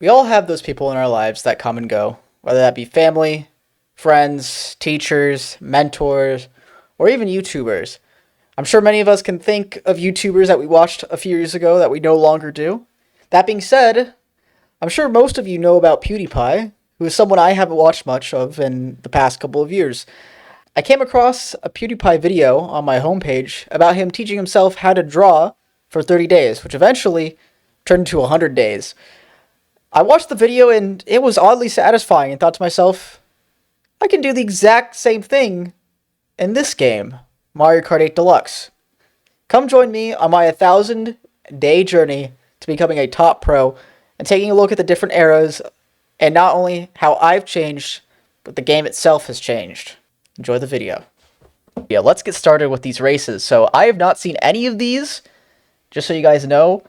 We all have those people in our lives that come and go, whether that be family, friends, teachers, mentors, or even YouTubers. I'm sure many of us can think of YouTubers that we watched a few years ago that we no longer do. That being said, I'm sure most of you know about PewDiePie, who is someone I haven't watched much of in the past couple of years. I came across a PewDiePie video on my homepage about him teaching himself how to draw for 30 days, which eventually turned into 100 days. I watched the video and it was oddly satisfying and thought to myself, I can do the exact same thing in this game, Mario Kart 8 Deluxe. Come join me on my 1,000-day journey to becoming a top pro and taking a look at the different eras and not only how I've changed, but the game itself has changed. Enjoy the video. Yeah, let's get started with these races. So I have not seen any of these. Just so you guys know,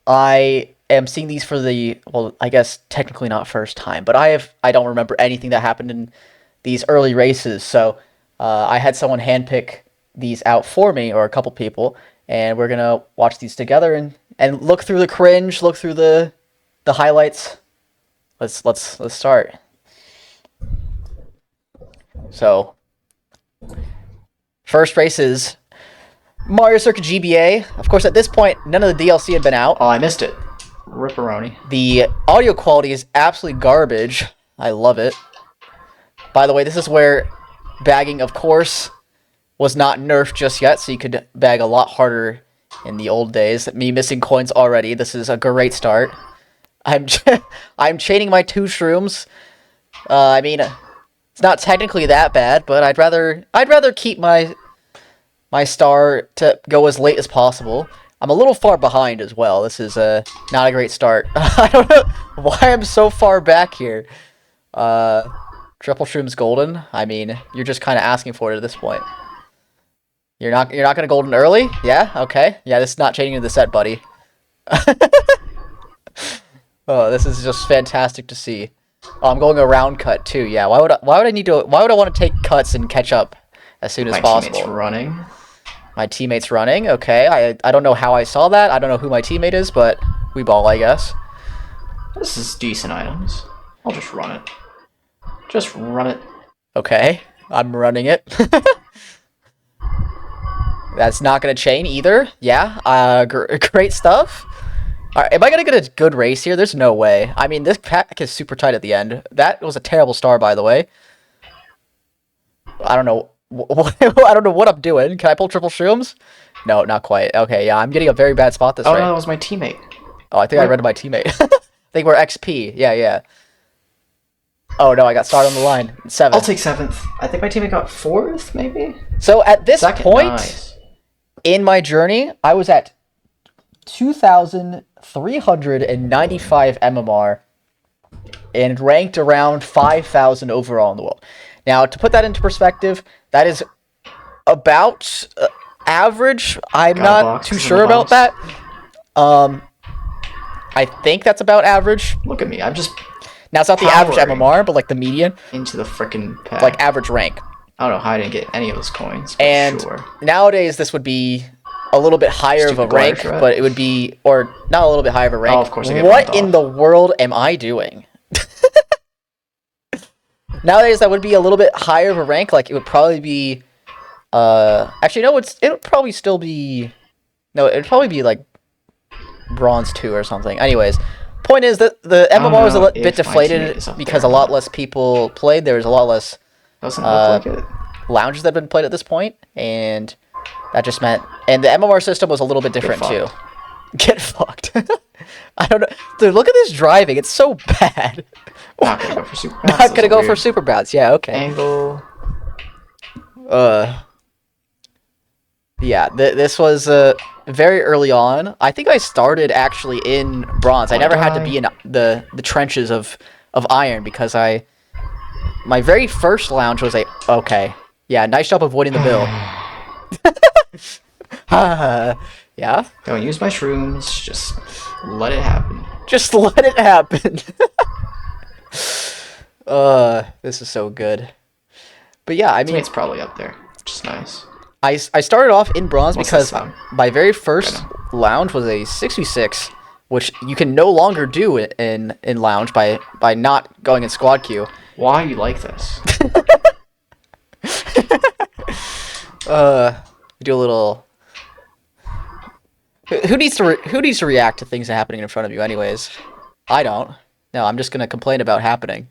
I am seeing these for the, well, I guess technically not first time, but I don't remember anything that happened in these early races. So I had someone handpick these out for me, or a couple people, and we're gonna watch these together and look through the cringe, look through the highlights. Let's start. So first race is Mario Circuit GBA. Of course, at this point, none of the DLC had been out. Oh, I missed it. Ripperoni. The audio quality is absolutely garbage. I love it. By the way, this is where bagging, of course, was not nerfed just yet, so you could bag a lot harder in the old days. Me missing coins already. This is a great start. I'm chaining my 2 shrooms. I mean, it's not technically that bad, but I'd rather keep my star to go as late as possible. I'm a little far behind as well. This is not a great start. I don't know why I'm so far back here. Triple shrooms golden. I mean, you're just kind of asking for it at this point. You're not gonna golden early? Yeah. Okay. Yeah. This is not changing the set, buddy. Oh, this is just fantastic to see. Oh, I'm going around cut too. Yeah. Why would I want to take cuts and catch up as soon as possible? My teammate's running. My teammate's running. Okay. I don't know how I saw that. I don't know who my teammate is, but we ball, I guess. This is decent items. I'll just run it. Just run it. Okay. I'm running it. That's not gonna chain either. Yeah. Great stuff. Alright, am I gonna get a good race here? There's no way. I mean, this pack is super tight at the end. That was a terrible star, by the way. I don't know. I don't know what I'm doing. Can I pull triple shrooms? No, not quite. Okay, yeah, I'm getting a very bad spot this Oh, right. no, that was my teammate. Oh, I think I read my teammate. I think we're XP. Yeah. Oh, no, I got started on the line. 7. I'll take 7th. I think my teammate got 4th, maybe? So at this point nice. in my journey, I was at 2,395 MMR and ranked around 5,000 overall in the world. Now, to put that into perspective, that is about average. I'm not too sure about that. I think that's about average. Look at me. I'm just Now, it's not the average MMR, but like the median. into the frickin' pack. Like average rank. I don't know how I didn't get any of those coins. But And sure. nowadays, this would be a little bit higher of a rank, but it would be, or not a little bit higher of a rank. Oh, of course I get what in the world am I doing? Nowadays, that would be a little bit higher of a rank. Like, it would probably be, actually, no, it would probably still be, no, it would probably be, like, bronze 2 or something. Anyways, point is that the MMR was a bit deflated because a lot less people played. There was a lot less Doesn't look like it. lounges that have been played at this point, and that just meant, and the MMR system was a little bit different too. Get fucked. I don't know. Dude, look at this driving. It's so bad. Not gonna go for super bounce. Not gonna go for super bounce. Yeah, okay. Angle. Yeah, this was very early on. I think I started actually in bronze. I never had to be in the trenches of iron because my very first lounge was okay. Yeah, nice job avoiding the bill. Yeah. Don't use my shrooms. Just let it happen. Just let it happen. This is so good. But yeah, I mean, It's probably up there, which is nice. I started off in bronze What's because this sound? my very first lounge was a 6v6 which you can no longer do in lounge by not going in squad queue. Why you like this? Do a little. Who needs to react to things happening in front of you, anyways? I don't. No, I'm just gonna complain about happening.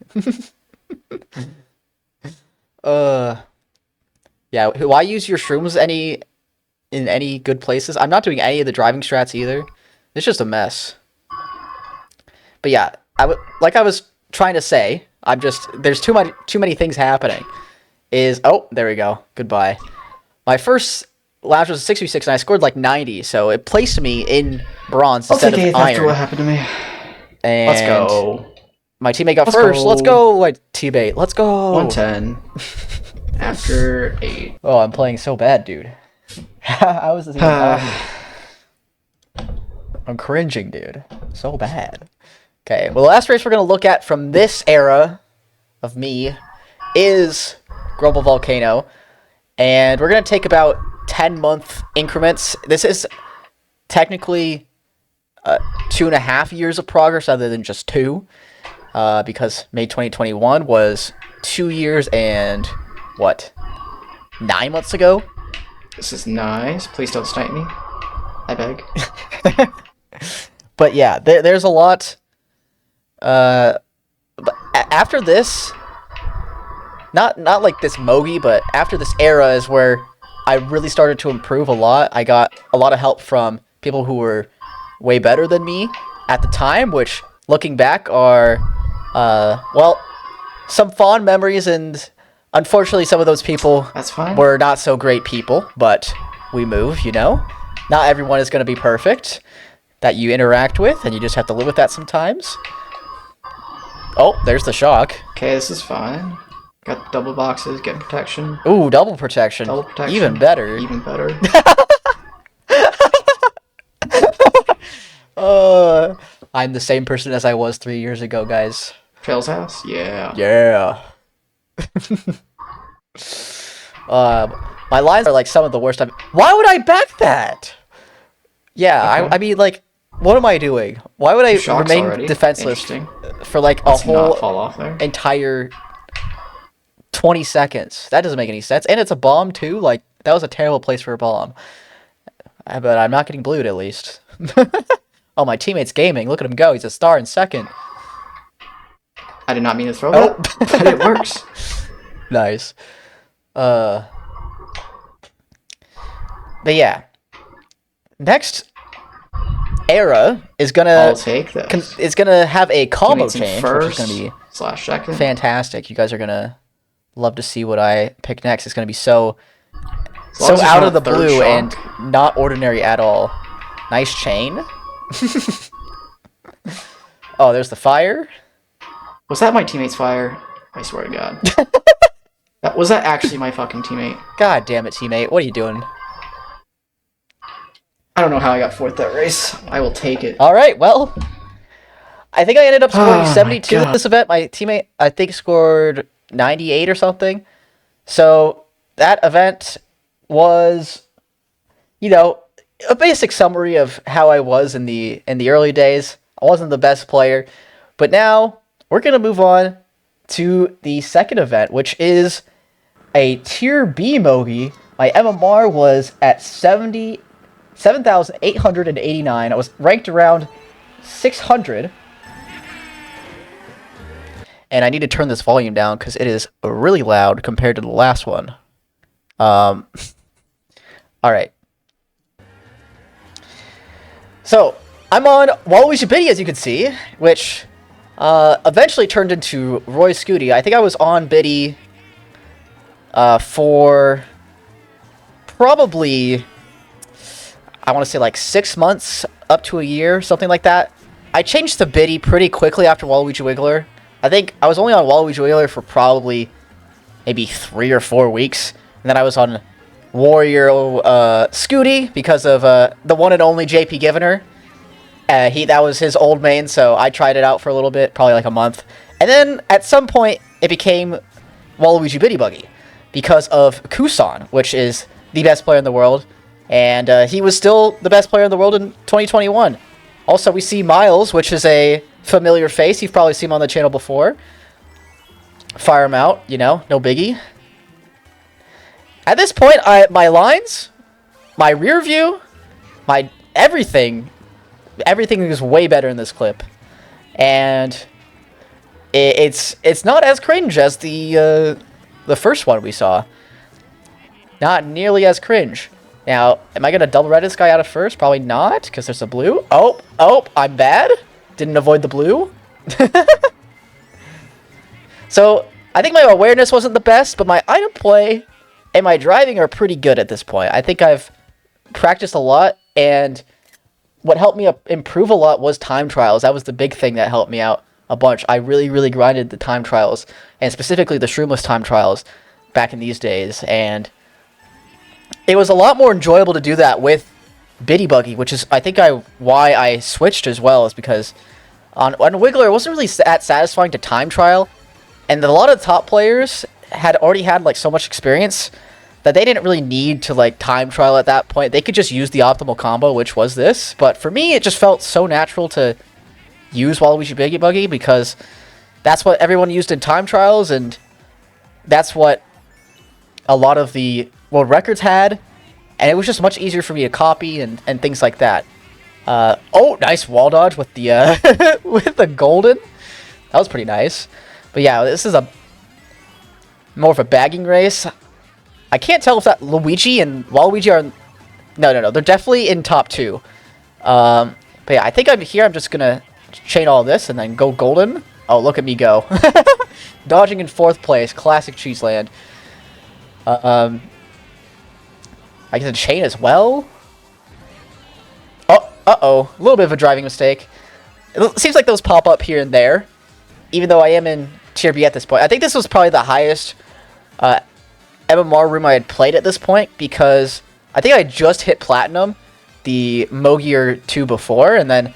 Yeah. Why use your shrooms in any good places? I'm not doing any of the driving strats either. It's just a mess. But yeah, like I was trying to say, there's too many things happening. Oh, there we go. Goodbye. My first lounge was a 6v6 and I scored like 90, so it placed me in bronze instead of iron. After what happened to me. And let's go. My teammate got first. Let's go, my teammate. Let's go. 110. After 8. Oh, I'm playing so bad, dude. How is this even possible? I'm cringing, dude. So bad. Okay, well, the last race we're going to look at from this era of me is Grumble Volcano. And we're going to take about 10-month increments. This is technically 2.5 years of progress rather than just 2. Because May 2021 was 2 years and, 9 months ago? This is nice. Please don't snipe me. I beg. But yeah, there's a lot. But after this, not like this Mogi, but after this era is where I really started to improve a lot. I got a lot of help from people who were way better than me at the time, which, looking back, are, some fond memories, and unfortunately some of those people were not so great people, but we move, you know? Not everyone is going to be perfect that you interact with, and you just have to live with that sometimes. Oh, there's the shock. Okay, this is fine. Got double boxes, getting protection. Ooh, double protection. Double protection. Even better. Even better. I'm the same person as I was 3 years ago, guys. Trail's house? Yeah. Yeah. My lines are like some of the worst I've... Why would I back that? Yeah, okay. I mean, like, what am I doing? Why would I remain defenseless for like a whole entire 20 seconds? That doesn't make any sense. And it's a bomb too. Like, that was a terrible place for a bomb. But I'm not getting blued, at least. Oh, my teammate's gaming. Look at him go. He's a star in second. I did not mean to throw that, but it works. Nice. But yeah. Next era is gonna... I'll take this. It's gonna have a combo change, which is gonna be /second. Fantastic. You guys are gonna love to see what I pick next. It's gonna be so out of the blue and not ordinary at all. Nice chain. Oh, there's the fire. Was that my teammate's fire? I swear to God. Was that actually my fucking teammate? God damn it, teammate. What are you doing? I don't know how I got 4th that race. I will take it. Alright, well. I think I ended up scoring 72 at this event. My teammate, I think, scored 98 or something. So, that event was, you know, a basic summary of how I was in the early days. I wasn't the best player. But now, we're going to move on to the second event, which is a Tier B Mogi. My MMR was at 7,889. I was ranked around 600. And I need to turn this volume down because it is really loud compared to the last one. Alright. So, I'm on Waluigi Biddy, as you can see, which eventually turned into Roy Scooty. I think I was on Biddy for probably, I want to say like 6 months up to a year, something like that. I changed to Biddy pretty quickly after Waluigi Wiggler. I think I was only on Waluigi Wiggler for probably maybe 3 or 4 weeks. And then I was on Warrior Scooty because of the one and only JP Givener. That was his old main, so I tried it out for a little bit, probably like a month. And then at some point, it became Waluigi Biddy Buggy because of Kusan, which is the best player in the world. And he was still the best player in the world in 2021. Also, we see Miles, which is a familiar face. You've probably seen him on the channel before. Fire him out, you know, no biggie. At this point, my lines, my rear view, my everything is way better in this clip. And it's not as cringe as the first one we saw. Not nearly as cringe. Now, am I going to double red this guy out of first? Probably not, because there's a blue. Oh, I'm bad. Didn't avoid the blue. So, I think my awareness wasn't the best, but my item play and my driving are pretty good at this point. I think I've practiced a lot, and what helped me improve a lot was time trials. That was the big thing that helped me out a bunch. I really, really grinded the time trials, and specifically the shroomless time trials back in these days, and it was a lot more enjoyable to do that with Biddy Buggy, which is, I think, why I switched as well, is because on Wiggler, it wasn't really that satisfying to time trial, and a lot of top players had already had, like, so much experience that they didn't really need to, like, time trial at that point. They could just use the optimal combo, which was this, but for me, it just felt so natural to use Waluigi Biddy Buggy, because that's what everyone used in time trials, and that's what a lot of the world records had, and it was just much easier for me to copy and things like that. Oh, nice wall dodge with the with the golden. That was pretty nice. But yeah, this is more of a bagging race. I can't tell if that Luigi and Waluigi are... No, they're definitely in top 2. But yeah, I think I'm here. I'm just gonna chain all this and then go golden. Oh, look at me go. Dodging in 4th place. Classic Cheeseland. I can chain as well. Oh, uh-oh. A little bit of a driving mistake. It seems like those pop up here and there, even though I am in Tier B at this point. I think this was probably the highest MMR room I had played at this point, because I think I just hit Platinum the Mogier 2 before, and then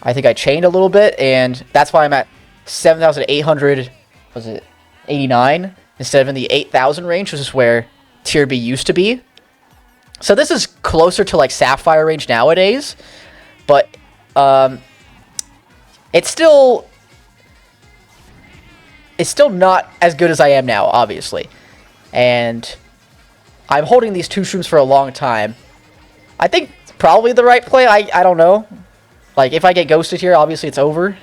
I think I chained a little bit, and that's why I'm at 7,800, was it 89, instead of in the 8,000 range, which is where Tier B used to be. So this is closer to like Sapphire range nowadays, but it's still not as good as I am now, obviously. And I'm holding these 2 shrooms for a long time. I think it's probably the right play. I don't know. Like, if I get ghosted here, obviously it's over.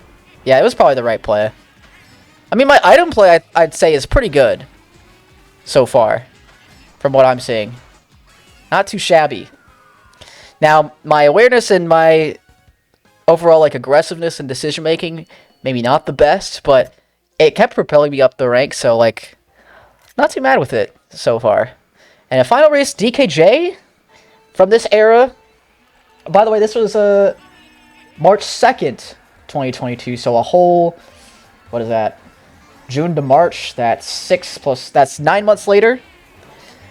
Yeah, it was probably the right play. I mean, my item play, I'd say, is pretty good so far, from what I'm seeing. Not too shabby. Now, my awareness and my overall, like, aggressiveness and decision-making, maybe not the best, but it kept propelling me up the ranks, so, like, not too mad with it so far. And a final race, DKJ, from this era. By the way, this was March 2nd, 2022, so a whole, what is that? June to March, that's 9 months later.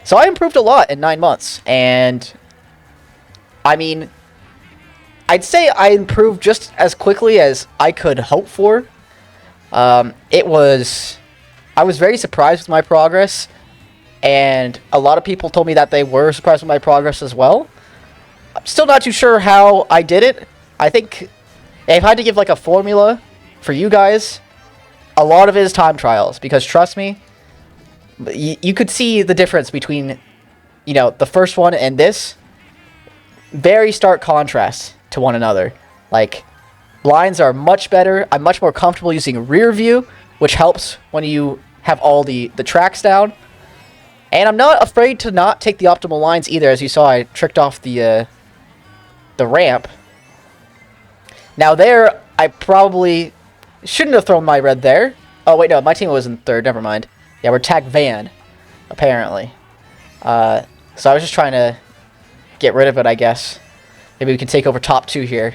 So I improved a lot in 9 months, and I mean, I'd say I improved just as quickly as I could hope for. I was very surprised with my progress, and a lot of people told me that they were surprised with my progress as well. I'm still not too sure how I did it. I think if I had to give like a formula for you guys, a lot of it is time trials, because trust me, you could see the difference between, you know, the first one and this. Very stark contrast to one another. Like, blinds are much better. I'm much more comfortable using rear view, which helps when you have all the tracks down. And I'm not afraid to not take the optimal lines either. As you saw, I tricked off the ramp. Now there, I probably shouldn't have thrown my red there. Oh, wait, no, my team was in 3rd. Never mind. Yeah, we're tag Van, apparently. So I was just trying to get rid of it, I guess. Maybe we can take over top 2 here.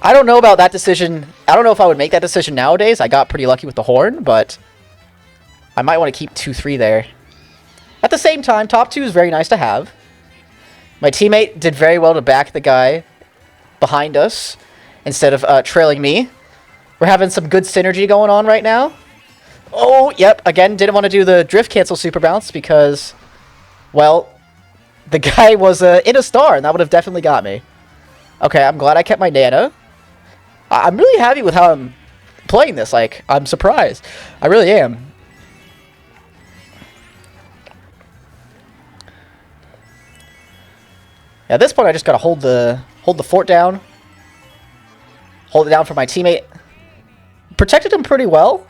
I don't know about that decision. I don't know if I would make that decision nowadays. I got pretty lucky with the horn, but I might want to keep 2-3 there. At the same time, top 2 is very nice to have. My teammate did very well to back the guy behind us instead of trailing me. We're having some good synergy going on right now. Oh, yep, again, didn't want to do the drift cancel super bounce because, well, the guy was in a star, and that would have definitely got me. Okay, I'm glad I kept my Nana. I'm really happy with how I'm playing this. Like, I'm surprised. I really am. At this point, I just gotta hold the fort down. Hold it down for my teammate. Protected him pretty well.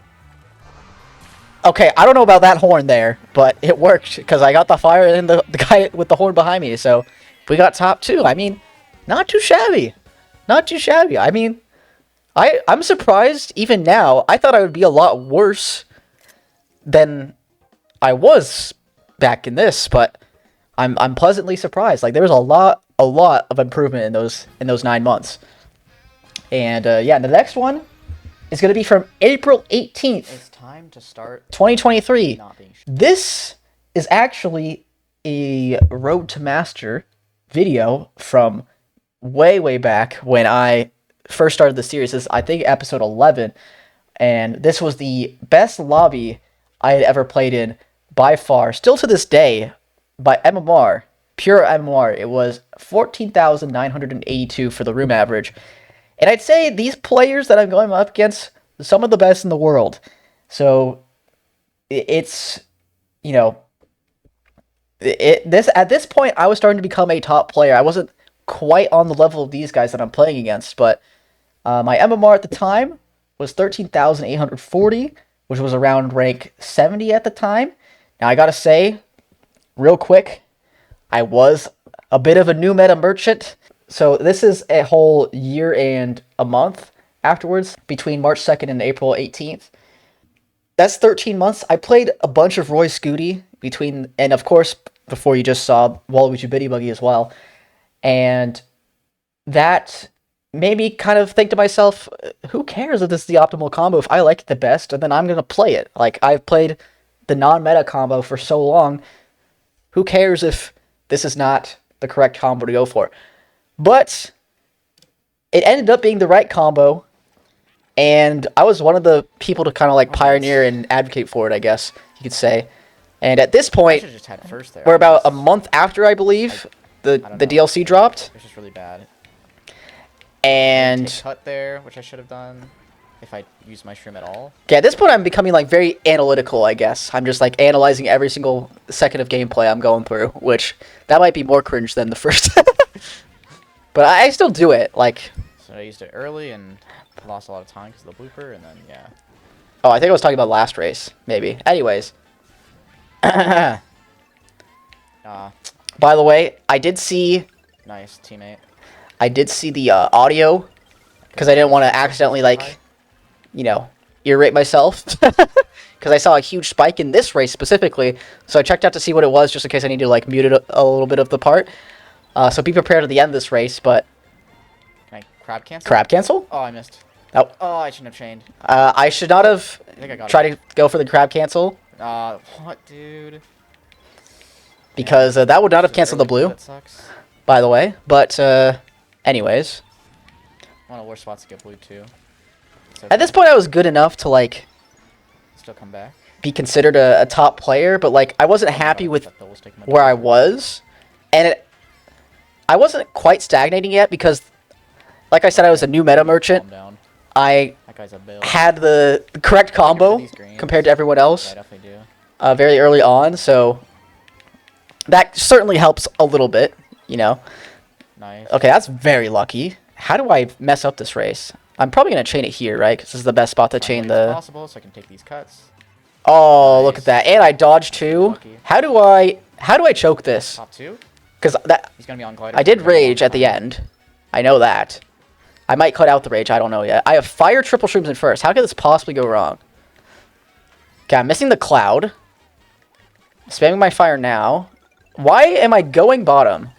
Okay, I don't know about that horn there, but it worked because I got the fire and the guy with the horn behind me. So we got top 2. I mean, not too shabby. Not too shabby. I mean, I'm surprised even now. I thought I would be a lot worse than I was back in this, but I'm pleasantly surprised. Like there was a lot of improvement in those 9 months. And yeah, the next one is going to be from April 18th. It's time to start 2023. not being This is actually a Road to Master video from way back when I first started the series. This is, I think, episode 11. And this was the best lobby I had ever played in by far. Still to this day, by MMR, pure MMR, it was 14,982 for the room average. And I'd say these players that I'm going up against, some of the best in the world. So it's, you know, at this point, I was starting to become a top player. I wasn't quite on the level of these guys that I'm playing against, but my MMR at the time was 13,840, which was around rank 70 at the time. Now, I gotta say, real quick, I was a bit of a new meta merchant. So this is a whole year and a month afterwards, between March 2nd and April 18th. That's 13 months. I played a bunch of Roy Scooty between, and of course, before you just saw Waluigi Bitty Buggy as well. And that made me kind of think to myself, who cares if this is the optimal combo? If I like it the best, and then I'm going to play it. Like, I've played the non-meta combo for so long. Who cares if this is not the correct combo to go for? But it ended up being the right combo, and I was one of the people to kind of like pioneer and advocate for it, I guess you could say. And at this I point, should have just had first there. we're about a month after, I believe, the DLC dropped. It's just really bad. And Take cut there, which I should have done if I used my shroom at all. yeah, at this point, I'm becoming like very analytical, I guess. I'm just like analyzing every single second of gameplay I'm going through, which that might be more cringe than the first. But I still do it, like... So I used it early and lost a lot of time because of the blooper, and then, yeah. Oh, I think I was talking about last race, maybe. Anyways. By the way, I did see Nice, teammate. the audio, because I didn't want to accidentally, like, you know, irate myself. Because I saw a huge spike in this race specifically, so I checked out to see what it was, just in case I need to, like, mute it a little bit of the part. So be prepared at the end of this race, but... Can I crab cancel? Crab cancel? Oh, I missed. Oh. Oh, I shouldn't have chained. I should not have I think I got tried to go for the crab cancel, what, dude? because that would not have canceled the blue, That sucks. by the way. But, anyways. One of the worst spots to get blue, too. At this point, I was good enough to, like, Still come back. be considered a top player, but, like, I wasn't happy with where I was. And I wasn't quite stagnating yet because, like I said, I was a new meta merchant. Calm down. I That guy's a bill. had the correct combo compared to everyone Yeah, I else definitely do. very early on, so that certainly helps a little bit, you know. Nice. Okay, that's very lucky. How do I mess up this race? I'm probably going to chain it here, right? Because this is the best spot to chain the... possible, so I can take these cuts. Oh, Nice. look at that. And I dodged too. Lucky. How do I choke this? Top two. Because that He's gonna be on glider. I did for a long rage at the time. end. I know that. I might cut out the rage. I don't know yet. I have fire triple shrooms in first. How could this possibly go wrong? Okay, I'm missing the cloud. Spamming my fire now. Why am I going bottom?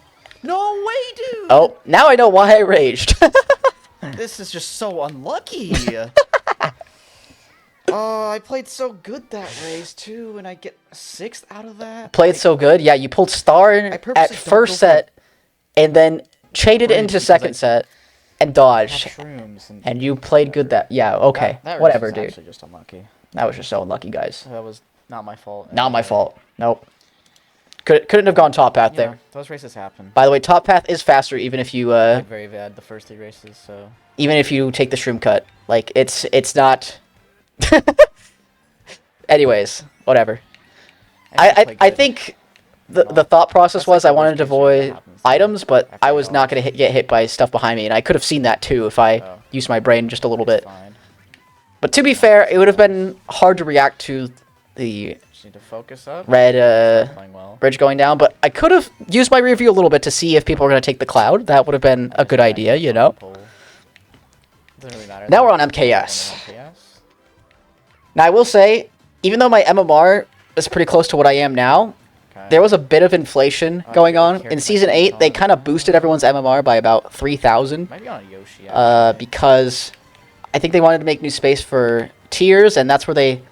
No way, dude. Oh, now I know why I raged. This is just so unlucky. I played so good that race too, and I get 6th out of that. Played so good. Yeah, you pulled star in purposely at don't first go for set, and then traded Bridge into because second I set, and Have dodged. shrooms And you played good that. Yeah, okay. that race Whatever, was dude. Actually, just unlucky. That was just so unlucky, guys. That was not my fault. Not my fault. Nope. Couldn't have gone top path You there. know, those races happen. By the way, top path is faster even if you I did very bad the first 3 races, so... even if you take the shroom cut. Like it's not. Anyways, whatever. I think the thought process was I wanted to avoid items, but I was not going to get hit by stuff behind me, and I could have seen that too if I used my brain just a little bit. Fine. But to be fair, it would have been hard to react to the Just need to focus up. red Playing well. bridge going down, but I could have used my rear view a little bit to see if people were going to take the cloud. That would have been a good idea, you know? Doesn't really matter. Now we're on MKS. MKS. Now, I will say, even though my MMR is pretty close to what I am now, there was a bit of inflation going on. In Season 8, they kind of boosted everyone's MMR by about 3,000. Might be on a Yoshi, Because I think they wanted to make new space for tiers, and that's where they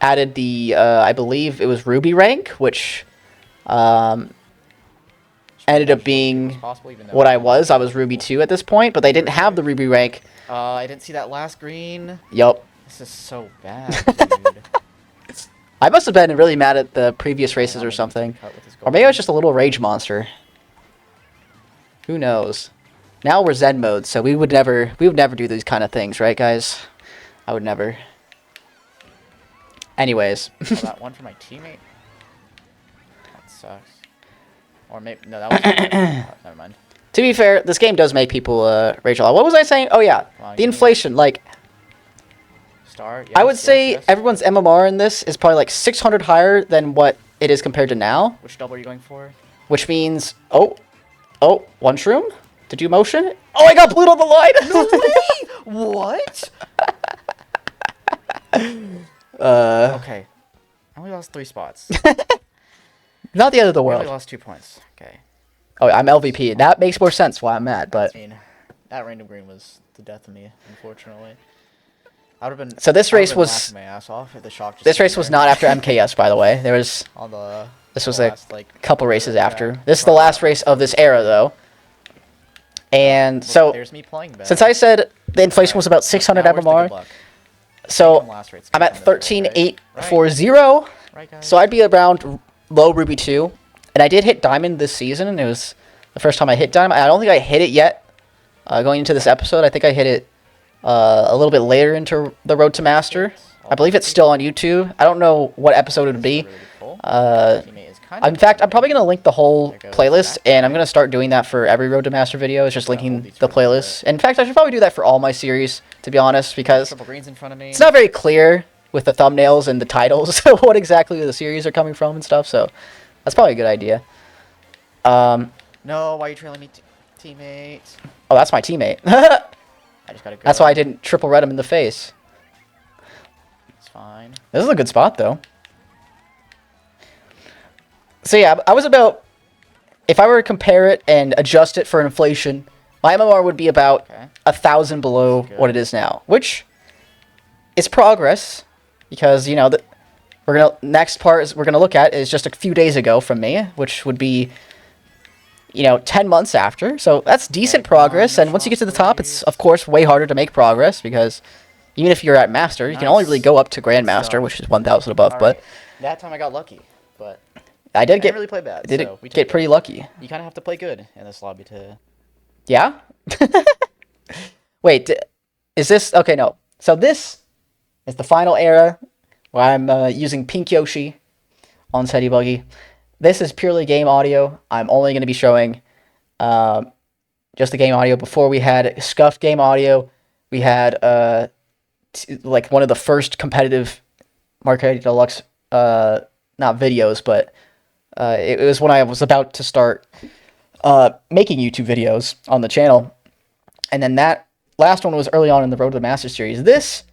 added the, I believe it was Ruby rank, which ended up being what I was. I was Ruby 2 at this point, but they didn't have the Ruby rank. I didn't see that last green. Yup. This is so bad, dude. I must have been really mad at the previous races or something. Or maybe I was just a little rage monster. Who knows? Now we're Zen mode, so we would never do these kind of things, right, guys? I would never. Anyways. Oh, that one for my teammate. That sucks. Or maybe no, that was. Oh, never mind. To be fair, this game does make people rage a lot. What was I saying? Oh yeah, the inflation. Like, Star. Yes, I would say yes. everyone's MMR in this is probably like 600 higher than what it is compared to now. Which double are you going for? Which means, one shroom to do motion. Oh, I got blued on the line. No way! What? Okay. I only lost 3 spots. Not the end of the I world. only lost 2 points. Okay. Oh, I'm LVP. That makes more sense why I'm mad, but... I mean, that random green was the death of me, unfortunately. I would have been. So this I would've race been was... laughing my ass off if the shock just This came race was there. not after MKS, by the way. There was... On the. This was the a last, like, couple races yeah, after. This is the last race of this era, though. And Look, so, there's me playing better. since I said the inflation was about 600 Now where's the good MMR, luck? so Last rate's I'm coming at this way, right? 13,840. Right, guys? So I'd be around low Ruby 2. And I did hit Diamond this season, and it was the first time I hit Diamond. I don't think I hit it yet going into this episode. I think I hit it a little bit later into the Road to Master. I believe it's still on YouTube. I don't know what episode it would be. Really good pull. Uh, Teammate is kind of In fact, I'm probably going to link the whole There goes playlist, that and I'm guy. going to start doing that for every Road to Master video. It's just Yeah, linking hold these the for a little playlist. In fact, I should probably do that for all my series, to be honest, because triple greens in front of me. it's not very clear with the thumbnails and the titles what exactly the series are coming from and stuff, so that's probably a good idea. No, why are you trailing me, teammate? Oh, that's my teammate. I just gotta go. That's why I didn't triple red him in the face. It's fine. This is a good spot, though. So yeah, I was about... If I were to compare it and adjust it for inflation, my MMR would be about Okay. 1,000 below Good. what it is now, which is progress, because, you know, next part is we're gonna look at is just a few days ago from me, which would be, you know, 10 months after. So that's decent come on, progress, no and once you get to the shots, top, it's please. of course way harder to make progress, because even if you're at Master, you can only really Nice. go up to Grandmaster, stuff. which is 1,000 above. All But right. That time I got lucky, but I did I get didn't really play bad. did so we it took get it. pretty lucky. You kind of have to play good in this lobby to. Yeah? Wait, is this... Okay, no. So this is the final era where I'm using Pink Yoshi on Teddy Buggy. This is purely game audio. I'm only going to be showing just the game audio. Before we had scuffed game audio. We had like one of the first competitive Mario Kart Deluxe, not videos, but it was when I was about to start making YouTube videos on the channel. And then that last one was early on in the Road to the Master series. This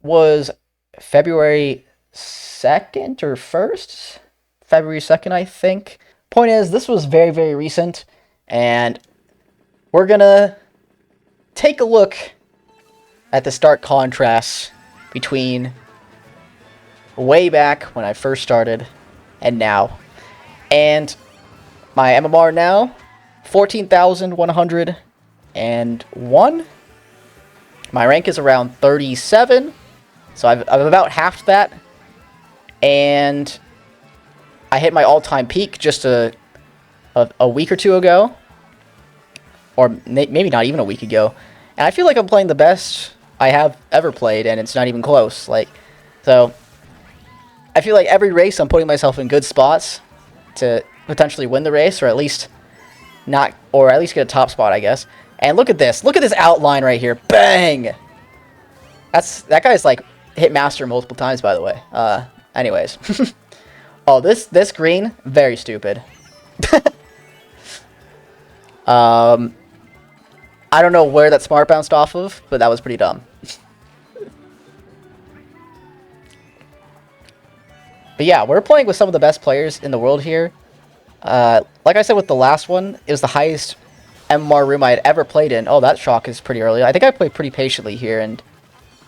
was February 2nd or 1st? February 2nd, I think. Point is, this was very, very recent. And we're going to take a look at the stark contrasts between way back when I first started and now. And my MMR now, 14,101. My rank is around 37, so I've about halved that. And I hit my all-time peak just a week or two ago, or maybe not even a week ago, and I feel like I'm playing the best I have ever played, and it's not even close. Like, so I feel like every race I'm putting myself in good spots to potentially win the race, or at least not, or at least get a top spot, I guess. And look at this outline right here, bang! That guy's like hit master multiple times, by the way. Anyways, oh, this green, very stupid. I don't know where that smart bounced off of, but that was pretty dumb. But yeah, we're playing with some of the best players in the world here. Like I said with the last one, it was the highest MMR room I had ever played in. Oh, that shock is pretty early. I think I played pretty patiently here, and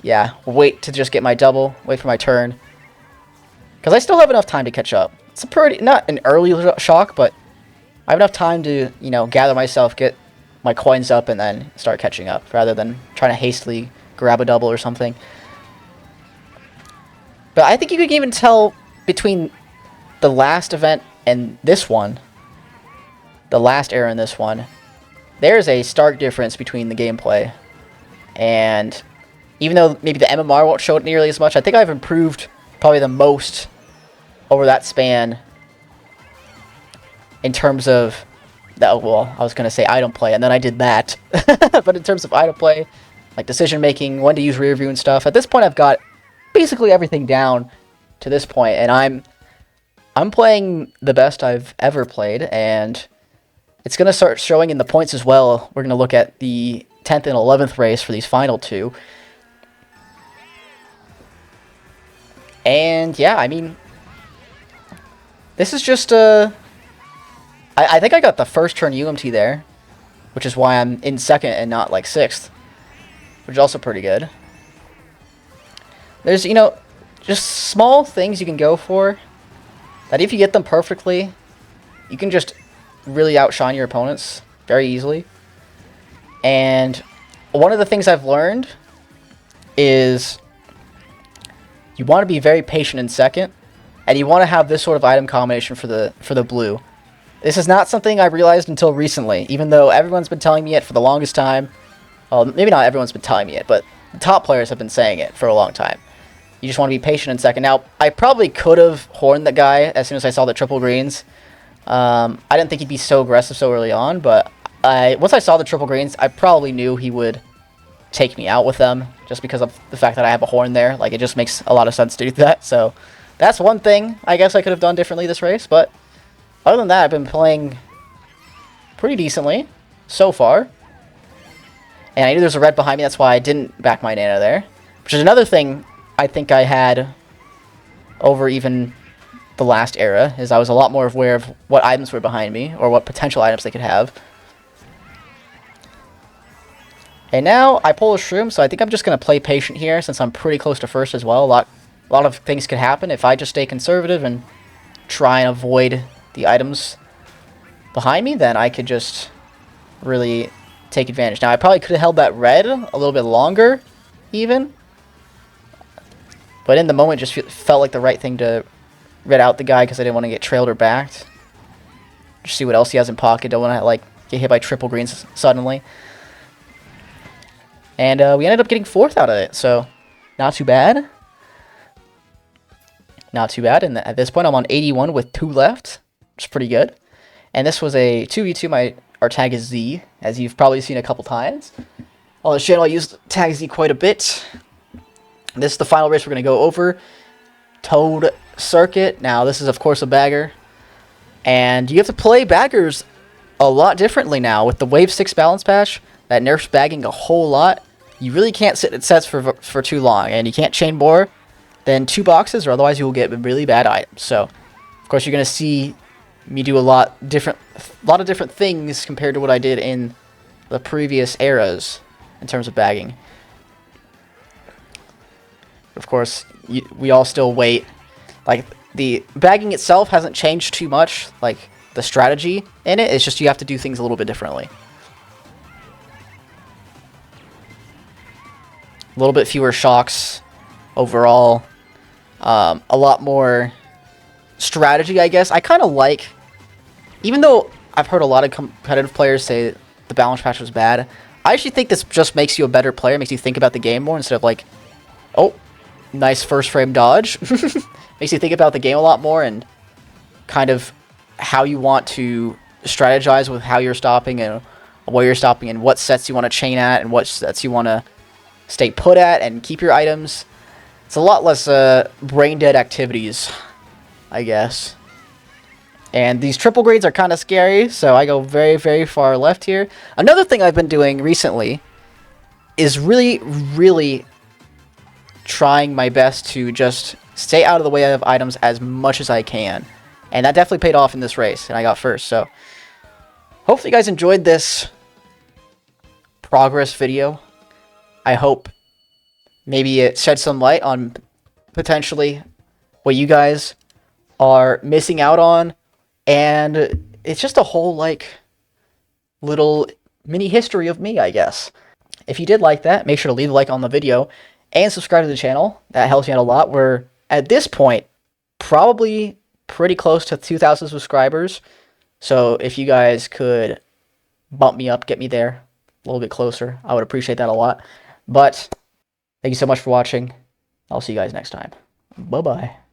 yeah, wait to just get my double, wait for my turn. Because I still have enough time to catch up. It's a pretty, not an early shock, but I have enough time to, you know, gather myself, get my coins up, and then start catching up, rather than trying to hastily grab a double or something. But I think you could even tell between the last event and this one, the last era and this one, there's a stark difference between the gameplay. And even though maybe the MMR won't show it nearly as much, I think I've improved probably the most over that span in terms of, well, I was going to say item play, and then I did that. But in terms of item play, like decision making, when to use rear view and stuff, at this point I've got basically everything down to this point, and I'm playing the best I've ever played, and it's going to start showing in the points as well. We're going to look at the 10th and 11th race for these final two. And yeah, I mean, this is just I think I got the first turn UMT there, which is why I'm in second and not like sixth, which is also pretty good. There's, you know, just small things you can go for that if you get them perfectly, you can just really outshine your opponents very easily. And one of the things I've learned is you want to be very patient in second, and you want to have this sort of item combination for the blue. This is not something I realized until recently, even though everyone's been telling me it for the longest time. Well, maybe not everyone's been telling me it, but the top players have been saying it for a long time. You just want to be patient in second. Now, I probably could have horned the guy as soon as I saw the triple greens. I didn't think he'd be so aggressive so early on, but once I saw the triple greens, I probably knew he would take me out with them, just because of the fact that I have a horn there. Like, it just makes a lot of sense to do that. So that's one thing I guess I could have done differently this race, but other than that, I've been playing pretty decently so far. And I knew there was a red behind me, that's why I didn't back my Nana there. Which is another thing I think I had over even the last era, is I was a lot more aware of what items were behind me, or what potential items they could have. And now I pull a shroom, so I think I'm just going to play patient here, since I'm pretty close to first as well. A lot of things could happen if I just stay conservative and try and avoid the items behind me, then I could just really take advantage. Now, I probably could have held that red a little bit longer, even. But in the moment, just felt like the right thing to red out the guy, because I didn't want to get trailed or backed. Just see what else he has in pocket. Don't want to, like, get hit by triple greens suddenly. And we ended up getting fourth out of it, so not too bad. Not too bad. And at this point, I'm on 81 with 2 left, which is pretty good. And this was a 2v2. Our tag is Z, as you've probably seen a couple times. On this channel, I used tag Z quite a bit. This is the final race we're going to go over. Toad Circuit. Now, this is, of course, a bagger. And you have to play baggers a lot differently now. With the Wave 6 balance patch that nerfs bagging a whole lot, you really can't sit at sets for too long. And you can't chain more than 2 boxes, or otherwise you will get really bad items. So, of course, you're going to see me do a lot of different things compared to what I did in the previous eras in terms of bagging. Of course, we all still wait. Like, the bagging itself hasn't changed too much. Like, the strategy in it, it's just you have to do things a little bit differently. A little bit fewer shocks overall. A lot more strategy, I guess. I kind of like, even though I've heard a lot of competitive players say the balance patch was bad, I actually think this just makes you a better player, makes you think about the game more instead of like, oh, nice first frame dodge. Makes you think about the game a lot more and kind of how you want to strategize with how you're stopping and where you're stopping and what sets you want to chain at and what sets you want to stay put at and keep your items. It's a lot less brain dead activities, I guess. And these triple grades are kind of scary, so I go very, very far left here. Another thing I've been doing recently is really, really trying my best to just stay out of the way of items as much as I can. And that definitely paid off in this race, and I got first. So hopefully you guys enjoyed this progress video. I hope maybe it shed some light on potentially what you guys are missing out on. And it's just a whole, like, little mini history of me, I guess. If you did like that, make sure to leave a like on the video and subscribe to the channel. That helps me out a lot. We're, at this point, probably pretty close to 2,000 subscribers. So if you guys could bump me up, get me there a little bit closer, I would appreciate that a lot. But thank you so much for watching. I'll see you guys next time. Bye-bye.